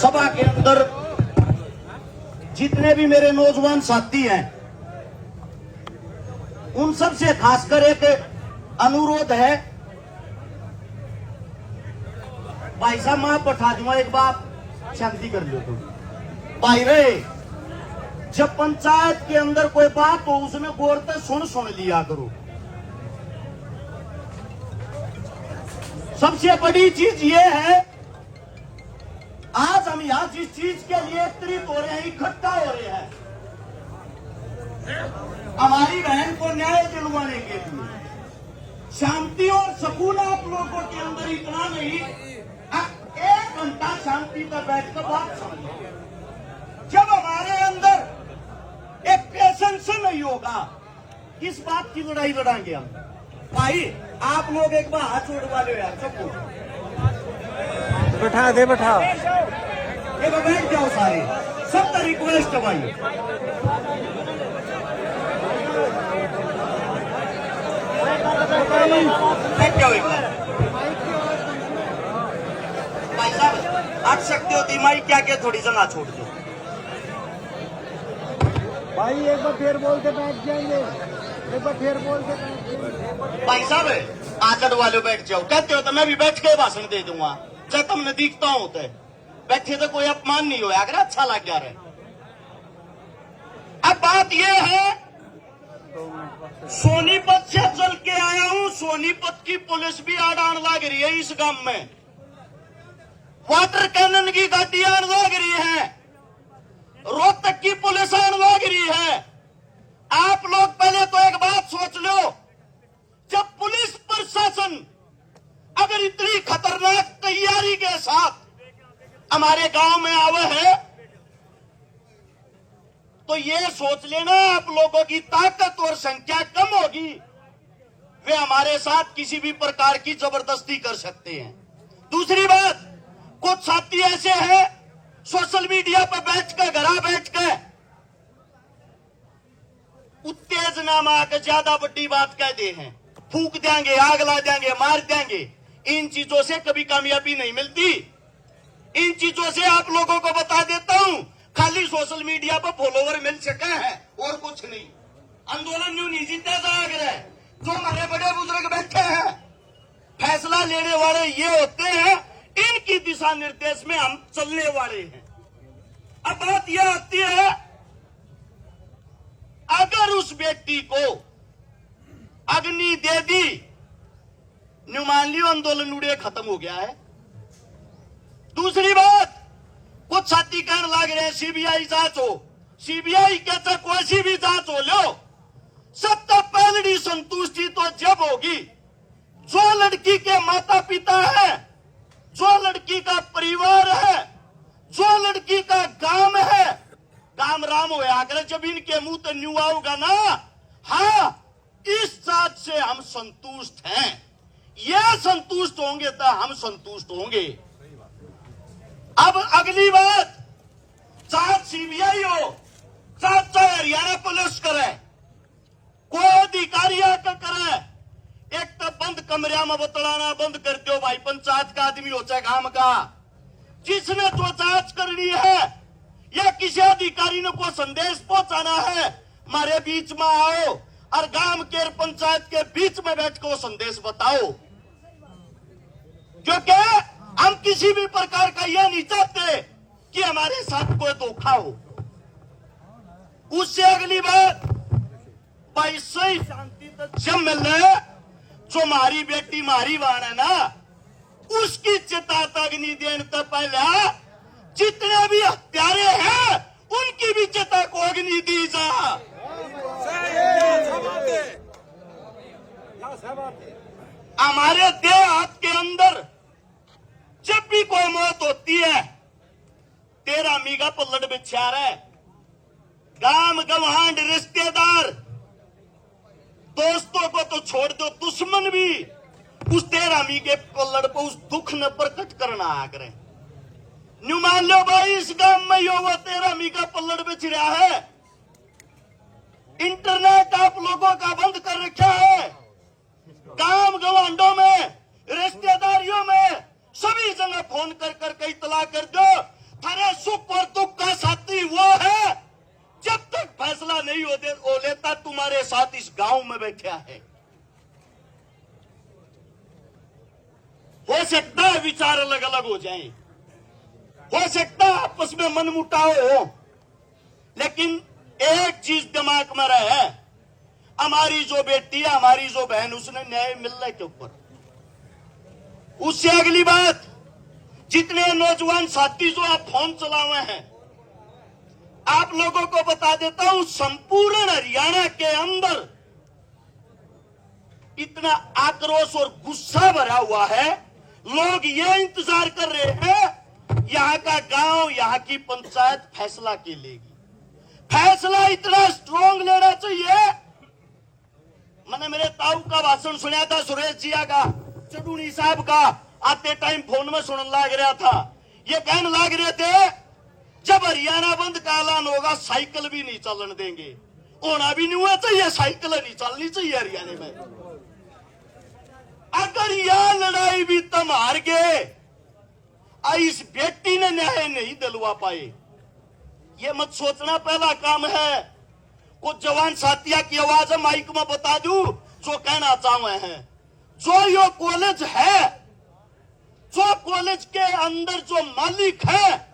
सभा के अंदर जितने भी मेरे नौजवान साथी हैं, उन सब से खासकर एक अनुरोध है। भाई साहब मां बैठा दूंगा, एक बात शांति कर लो तुम। भाई रे, जब पंचायत के अंदर कोई बात हो उसमें गौर से सुन लिया करो। सबसे बड़ी चीज ये है, आज हम यहां जिस चीज के लिए एकत्रित हो रहे हैं, इकट्ठा हो रहे हैं, हमारी बहन को न्याय दिलवाने के लिए, शांति और सुकून आप लोगों के अंदर इतना नहीं, एक घंटा शांति पर बैठकर बात समझिए। जब हमारे अंदर एक पेशेंस नहीं होगा, किस बात की लड़ाई लड़ाएंगे हम? भाई आप लोग एक बार हाथ जोड़ वाले यार, सबको बैठा दे, बैठा ये बैठ जाओ सारे, सबका रिक्वेस्ट है भाई। बैठ जाओ एक बार। भाई साहब हट सकते हो, दिमागी क्या क्या थोड़ी जगह छोड़ दो। भाई एक बार फिर बोल के बैठ जाएंगे, एक बार फिर बोल के बैठ जाएंगे। भाई साहब आकर वाले बैठ जाओ, कहते हो तो मैं भी बैठ के भाषण दे दूंगा, चाहे तुमने दिखता हो तो बैठे तो कोई अपमान नहीं होया, अगर अच्छा लग गया रहे। अब बात यह है, सोनीपत से चल के आया हूं, सोनीपत की पुलिस भी आड़ान लग रही है इस गांव में, वाटर कैनन की गाड़ी आन लग रही है, रोहतक की पुलिस आन लग रही है। आप लोग पहले तो एक बात सोच लो, जब पुलिस प्रशासन अगर इतनी खतरनाक तैयारी के साथ हमारे गांव में आवे है, तो ये सोच लेना आप लोगों की ताकत और संख्या कम होगी, वे हमारे साथ किसी भी प्रकार की जबरदस्ती कर सकते हैं। दूसरी बात, कुछ साथी ऐसे हैं सोशल मीडिया पर बैठकर, घरा बैठकर उत्तेजना में आकर ज्यादा बड़ी बात कह दे हैं, फूक देंगे, आग ला देंगे, मार देंगे। इन चीजों से कभी कामयाबी नहीं मिलती। इन चीजों से आप लोगों को बता देता हूं, खाली सोशल मीडिया पर फॉलोवर मिल सके हैं और कुछ नहीं। आंदोलन न्यू नहीं जीता जाग रहा है। जो हमारे बड़े बुजुर्ग बैठे हैं, फैसला लेने वाले ये होते हैं, इनकी दिशा निर्देश में हम चलने वाले हैं। अब बात यह आती है, अगर उस व्यक्ति को अग्नि दे दी, मान लियो आंदोलन उड़े खत्म हो गया है। दूसरी बात, कुछ साथी कहने लग रहे हैं सीबीआई जांच हो, सीबीआई कहता कोई सी भी जांच हो लो, सबसे पहली संतुष्टि तो जब होगी जो लड़की के माता पिता है, जो लड़की का परिवार है, जो लड़की का गांव है, काम राम हो अगर जब इनके मुंह तो न्यू आओगा ना, हाँ इस जांच से हम संतुष्ट हैं, ये संतुष्ट होंगे तो हम संतुष्ट होंगे। अब अगली बात, चाहे सीबीआई हो, चाहे हरियाणा पुलिस करे, कोई अधिकारी आकर करे, एक तो बंद कमरिया में बतलाना बंद कर दो भाई, पंचायत का आदमी हो चाहे गांव का, जिसने जो जांच करनी है या किसी अधिकारी ने कोई संदेश पहुंचाना है, हमारे बीच में आओ और गांव के पंचायत के बीच में बैठ के वो संदेश बताओ, क्योंकि हम किसी भी प्रकार का यह नहीं चाहते कि हमारे साथ कोई धोखा हो। उससे अगली बात, भाई सही शांति तो जब मिल रहे, जो हमारी बेटी मारी वाण है ना, उसकी चिता अग्नि देने तो पहले जितने भी हत्यारे हैं उनकी भी चिता को अग्नि दी जा। हमारे देहात के अंदर जब भी कोई मौत होती है, तेरा मीगा पल्लड़ बिछा रहा है, गांव गवांड रिश्तेदार दोस्तों को तो छोड़ दो, दुश्मन भी उस तेरा मीगे पल्लड़ को उस दुख ने प्रकट करना आ करे। न्यू मान लो भाई, इस गांव में यो वो तेरा मीगा पल्लड़ बिछ रहा है, इंटरनेट आप लोगों का बंद कर रखा है, गांव गवांडों में, रिश्तेदारियों में, सभी जगह फोन कर कर के इतला कर दो, थारे सुख और दुख का साथी वो है जब तक फैसला नहीं हो लेता तुम्हारे साथ इस गांव में बैठा है। हो सकता है विचार अलग अलग हो जाएं, हो सकता है आपस में मनमुटाव हो, लेकिन एक चीज दिमाग में रहे, हमारी जो बेटी है, हमारी जो बहन, उसने न्याय मिलने के ऊपर। उससे अगली बात, जितने नौजवान साथी जो आप फोन चलाए हैं, आप लोगों को बता देता हूं, संपूर्ण हरियाणा के अंदर इतना आक्रोश और गुस्सा भरा हुआ है। लोग ये इंतजार कर रहे हैं यहां का गांव, यहां की पंचायत फैसला के लेगी। फैसला इतना स्ट्रांग लेना चाहिए। मैंने मेरे ताऊ का भाषण सुना था, सुरेश जिया का, चडूनी साहब का, आते टाइम फोन में सुनने लग रहा था। ये कहने लग रहे थे जब हरियाणा बंद का ऐलान होगा साइकिल भी नहीं चलने देंगे। होना भी नहीं हुआ चाहिए, साइकिल नहीं चलनी चाहिए हरियाणा में। अगर यह लड़ाई भी तुम हार गए, इस बेटी ने न्याय नहीं दिलवा पाए, ये मत सोचना पहला काम है। कुछ जवान साथिया की आवाज माइक में बता दूं जो कहना चाहे हैं। जो यो कॉलेज है, जो कॉलेज के अंदर जो मालिक है,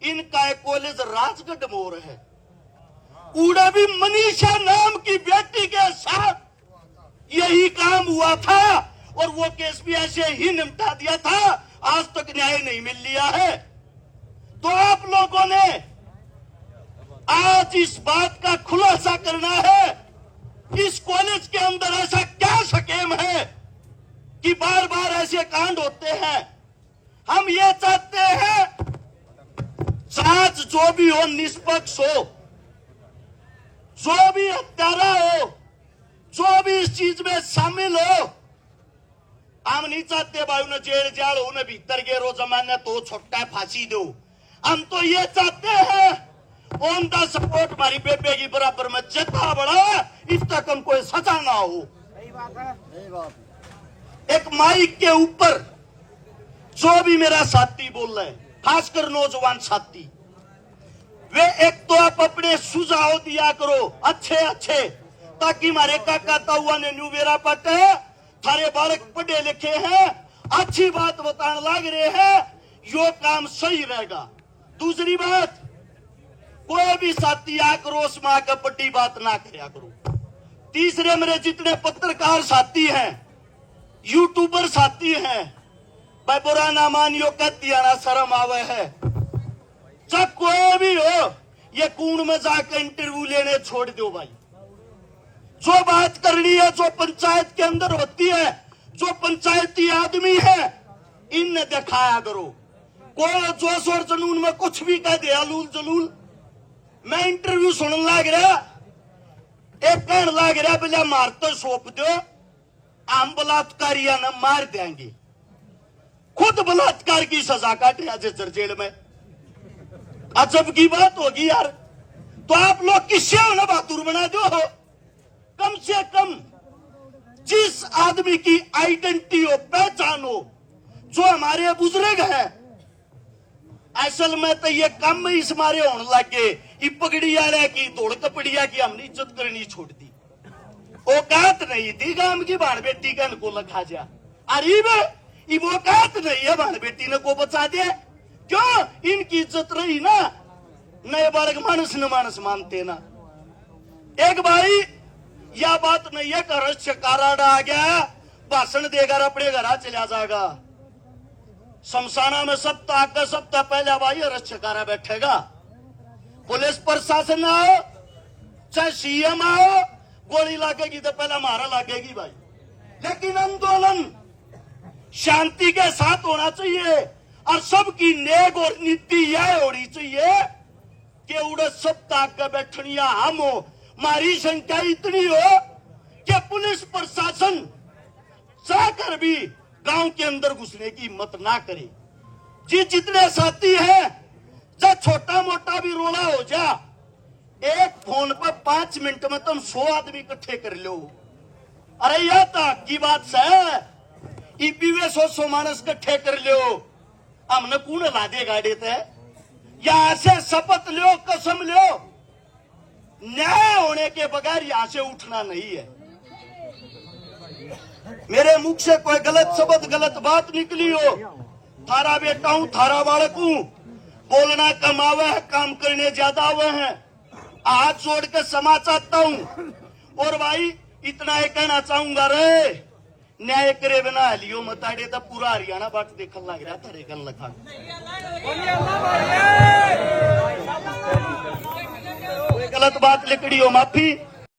इनका एक कॉलेज राजगढ़ मोर है। उड़ा भी मनीषा नाम की बेटी के साथ यही काम हुआ था और वो केस भी ऐसे ही निपटा दिया था। आज तक न्याय नहीं मिल लिया है। तो आप लोगों ने आज इस बात का खुलासा करना है, इस कॉलेज के अंदर ऐसा क्या स्कीम है कि बार बार ऐसे कांड होते हैं। हम ये चाहते हैं जांच जो भी हो निष्पक्ष हो, जो भी हत्यारा हो, जो भी इस चीज में शामिल हो। हम नहीं चाहते भाई उन्हें जेल जाल, उन्हें भीतर गेरो जमाने तो छोटा फांसी दो। हम तो ये चाहते हैं ऑन द सपोर्ट हमारी बेबे की बराबर में जितना बड़ा, इस तक हम कोई सजा ना हो। सही बात है, सही बात। एक माइक के ऊपर जो भी मेरा साथी बोल रहे हैं, खासकर नौजवान साथी, वे एक तो आप अपने सुझाव दिया करो अच्छे अच्छे, ताकि हमारे काका ताऊआ ने न्यू बेरा पटे, थारे बालक पढ़े लिखे हैं, अच्छी बात बताने लग रहे हैं, यो काम सही रहेगा। दूसरी बात, कोई भी साथी आक्रोश में आकर बड़ी बात ना करया करो। तीसरे मेरे जितने पत्रकार साथी हैं, यूट्यूबर साथी हैं, भाई बुरा ना मानियो, कहती आना शर्म आवे है। चाहे कोई भी हो, ये कूड़ में जाकर इंटरव्यू लेने छोड़ दो भाई। जो बात करनी है, जो पंचायत के अंदर होती है, जो पंचायती आदमी है, इनने दिखाया करो। कोई जोश और जुनून में कुछ भी कह दे, अलूल जलूल। मैं इंटरव्यू सुनने लग रहा, एक कहने लग रहा बोले मार तो सौंप दो, हम बलात्कारिया ने मार देंगे। खुद बलात्कार की सजा काट रहा जजर जेल में। अजब की बात होगी यार। तो आप लोग किससे हो ना बहादुर बना दो हो। कम से कम जिस आदमी की आइडेंटिटी हो, पहचान हो, जो हमारे बुजुर्ग हैं, असल में तो ये कम इस मारे होने लगे, ये पगड़ी वाले की दौड़ कपड़िया की हमने इज्जत करनी छोड़ दी। औकात नहीं थी गांव की बाण बेटी का इनको लखा जा, अरे ये औकात नहीं है बाण बेटी ने को बचा दिया। क्यों? इनकी इज्जत रही ना, नए बालक मानस न मानस मानते ना। एक भाई यह बात नहीं है कि रक्षकारा आ गया, भाषण देकर अपने घर चला जाएगा। शमशाना में सप्ताह पहले भाई रक्षकारा बैठेगा। पुलिस प्रशासन आओ, चाहे सीएम आओ, गोली लगेगी तो पहले मारा लगेगी भाई। लेकिन आंदोलन शांति के साथ होना चाहिए और सबकी नेक और नीति यह होनी चाहिए कि उड़े सप्ताह का बैठनिया हम हो, हमारी संख्या इतनी हो कि पुलिस प्रशासन चाहकर भी गांव के अंदर घुसने की हिम्मत ना करे। जितने साथी हैं, चाहे छोटा मोटा भी रोला हो जा, एक फोन पर 5 मिनट में तुम 100 आदमी इकट्ठे कर लो। अरे यह तो की बात है, ईपीवे 100 मानस इकट्ठे कर लो, हमने कौन ला दे गाड़ी थे। यहां से शपथ लो, कसम लो, न्याय होने के बगैर यहां से उठना नहीं है। मेरे मुख से कोई गलत शब्द, गलत बात निकली हो, थारा बेटा हूं, थारा बालक हूं, बोलना कम आवे है, काम करने ज्यादा आवे हैं। हाथ जोड़ के क्षमा चाहता हूं। और भाई इतना ही कहना चाहूंगा, रे न्याय करे बिना लियो मताड़े तो पूरा हरियाणा बाट देखने लग रहा थारे गल लखा। कोई गलत बात लिखड़ी हो, माफी।